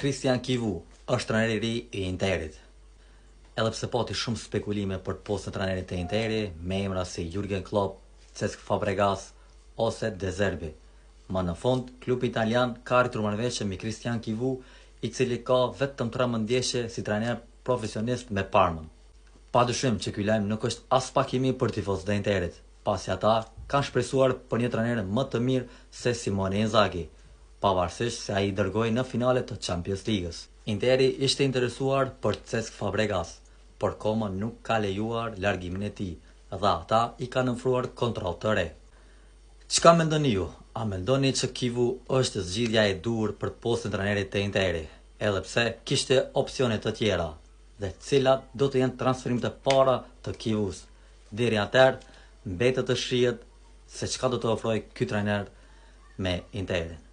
Christian Chivu është trajneri i ri i Interit. Edhe pse pati shumë spekulime për postën e trajnerit të Interit, me emra si Jurgen Klopp, Cesc Fabregas ose De Zerbi. Më në fund, klubi italian ka arritur marrëveshje me Christian Chivu, i cili ka vetëm 3 ndeshje si trajner profesionist me Parmën. Padyshim që ky lajm nuk është as pak i mirë për tifozët e Interit, pasi ata kanë shpresuar për një trajner më të mirë se Simone Inzaghi, pavarësisht se ai i dërgoi në finale të Champions League-s. Interi ishte interesuar për Cesc Fabregas, por Como nuk ka lejuar largimin e tij dhe ata i kanë ofruar kontratë të re. Çka mendoni ju? A mendoni që Chivu është zgjidhja e duhur për postën e trajnerit të Interit, edhe pse kishte opsione të tjera, dhe cilat do të jenë transferimet e para të Chivus? Deri atëherë mbetet të shihet se çka do të ofrojë ky trajner me Interin.